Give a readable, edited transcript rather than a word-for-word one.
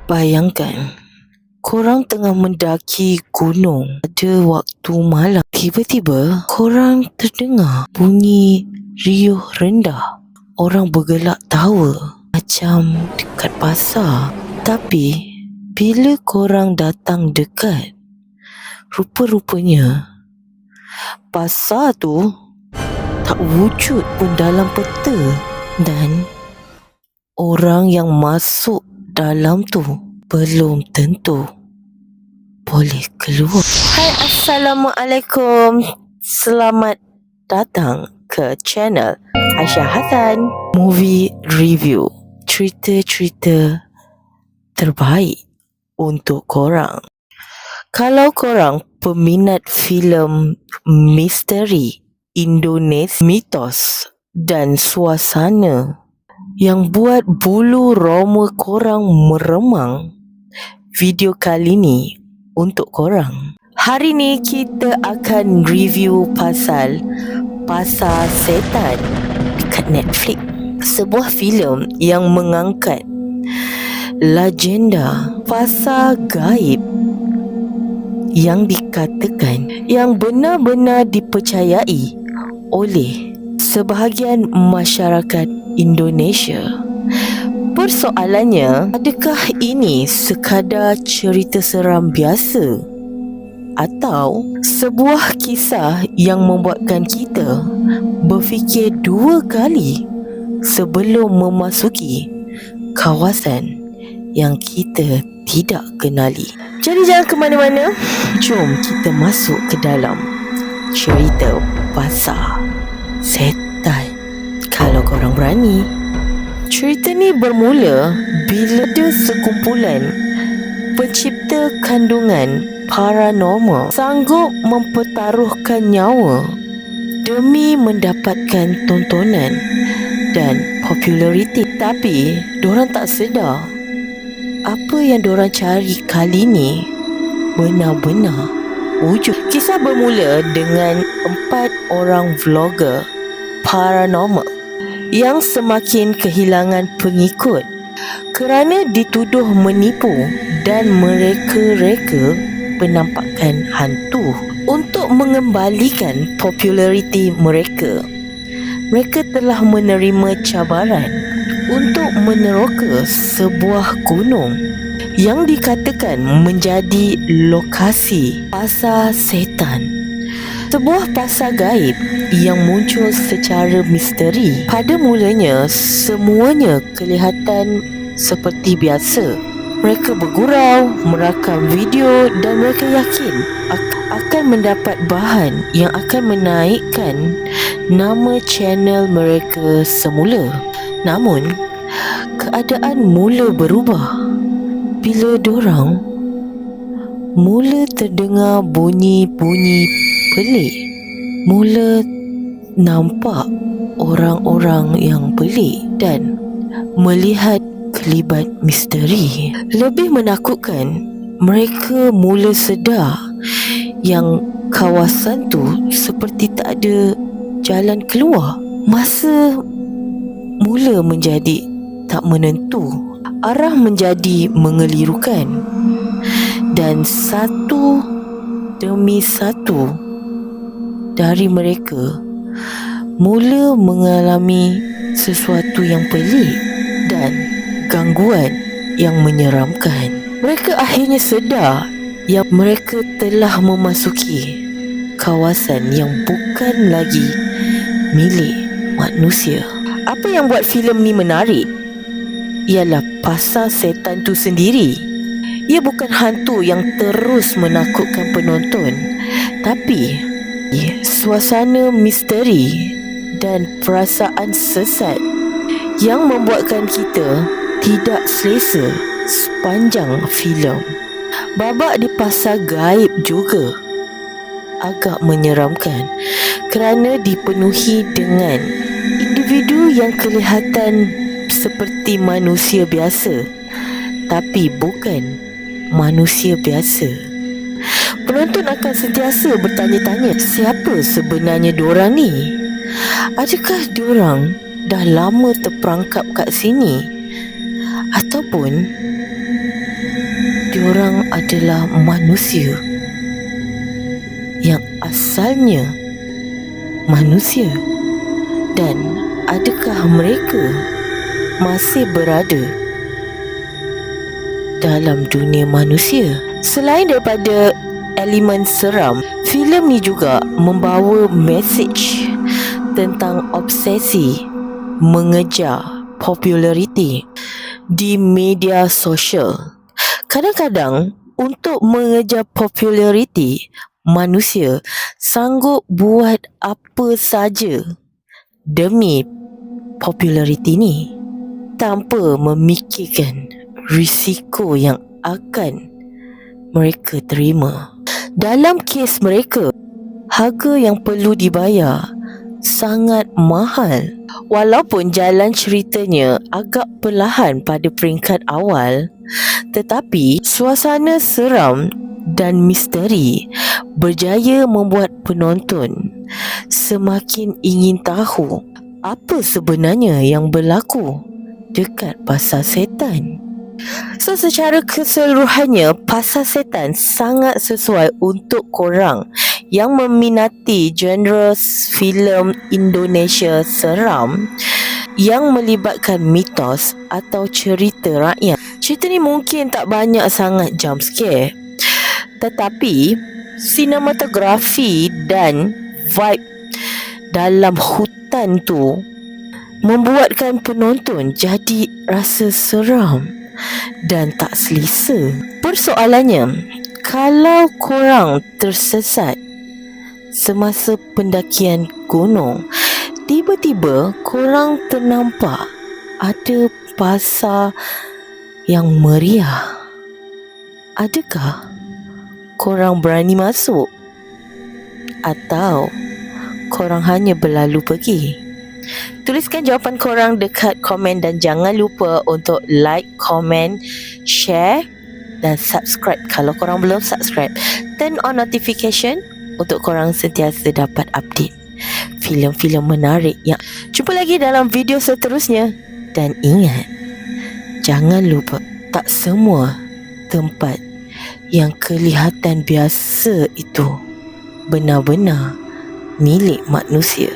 Bayangkan, korang tengah mendaki gunung pada waktu malam. Tiba-tiba, korang terdengar bunyi riuh rendah. Orang bergelak tawa macam dekat pasar. Tapi, bila korang datang dekat, rupa-rupanya pasar tu tak wujud pun dalam peta. Dan orang yang masuk dalam tu belum tentu boleh keluar. Hai, Assalamualaikum. Selamat datang ke channel Aisyah Hassan Movie Review. Cerita-cerita terbaik untuk korang. Kalau korang peminat filem misteri Indonesia, mitos dan suasana yang buat bulu roma korang meremang, video kali ni untuk korang. Hari ni kita akan review pasal Pasar Setan dekat Netflix. Sebuah filem yang mengangkat legenda pasar gaib yang dikatakan yang benar-benar dipercayai oleh sebahagian masyarakat Indonesia. Persoalannya, adakah ini sekadar cerita seram biasa atau sebuah kisah yang membuatkan kita berfikir dua kali sebelum memasuki kawasan yang kita tidak kenali? Jadi jangan ke mana-mana, jom kita masuk ke dalam cerita Pasar Setan. Kalau korang berani. Cerita ni bermula bila ada sekumpulan pencipta kandungan paranormal sanggup mempertaruhkan nyawa demi mendapatkan tontonan dan populariti. Tapi dorang tak sedar apa yang dorang cari kali ni benar-benar wujud. Kisah bermula dengan 4 orang vlogger paranormal yang semakin kehilangan pengikut kerana dituduh menipu dan mereka-reka penampakan hantu. Untuk mengembalikan populariti mereka, mereka telah menerima cabaran untuk meneroka sebuah gunung yang dikatakan menjadi lokasi Pasar Setan. Sebuah pasar gaib yang muncul secara misteri. Pada mulanya, semuanya kelihatan seperti biasa. Mereka bergurau, merakam video dan mereka yakin akan mendapat bahan yang akan menaikkan nama channel mereka semula. Namun, keadaan mula berubah bila dorang mula terdengar bunyi-bunyi pelik. Mula nampak orang-orang yang pelik dan melihat kelibat misteri. Lebih menakutkan, mereka mula sedar yang kawasan tu seperti tak ada jalan keluar. Masa mula menjadi tak menentu, arah menjadi mengelirukan, dan satu demi satu dari mereka mula mengalami sesuatu yang pelik dan gangguan yang menyeramkan. Mereka akhirnya sedar yang mereka telah memasuki kawasan yang bukan lagi milik manusia. Apa yang buat filem ni menarik ialah Pasar Setan tu sendiri. Ia bukan hantu yang terus menakutkan penonton, tapi suasana misteri dan perasaan sesat yang membuatkan kita tidak selesa sepanjang filem. Babak di pasar gaib juga agak menyeramkan kerana dipenuhi dengan individu yang kelihatan seperti manusia biasa tapi bukan manusia biasa. Penonton akan sentiasa bertanya-tanya, siapa sebenarnya diorang ni? Adakah diorang dah lama terperangkap kat sini? Ataupun diorang adalah manusia yang asalnya manusia, dan adakah mereka masih berada dalam dunia manusia? Selain daripada elemen seram, filem ni juga membawa mesej tentang obsesi mengejar populariti di media sosial. Kadang-kadang untuk mengejar populariti, manusia sanggup buat apa saja demi populariti ni tanpa memikirkan risiko yang akan mereka terima. Dalam kes mereka, harga yang perlu dibayar sangat mahal. Walaupun jalan ceritanya agak perlahan pada peringkat awal, tetapi suasana seram dan misteri berjaya membuat penonton semakin ingin tahu apa sebenarnya yang berlaku dekat Pasar Setan. So, secara keseluruhannya, Pasar Setan sangat sesuai untuk korang yang meminati genre filem Indonesia seram yang melibatkan mitos atau cerita rakyat. Cerita ni mungkin tak banyak sangat jump scare, tetapi sinematografi dan vibe dalam hutan tu membuatkan penonton jadi rasa seram dan tak selesa. Persoalannya, kalau korang tersesat semasa pendakian gunung, tiba-tiba korang ternampak ada pasar yang meriah, adakah korang berani masuk atau korang hanya berlalu pergi? Tuliskan jawapan korang dekat komen dan jangan lupa untuk like, komen, share dan subscribe kalau korang belum subscribe. Turn on notification untuk korang sentiasa dapat update filem-filem menarik yang jumpa lagi dalam video seterusnya. Dan ingat, jangan lupa, tak semua tempat yang kelihatan biasa itu benar-benar milik manusia.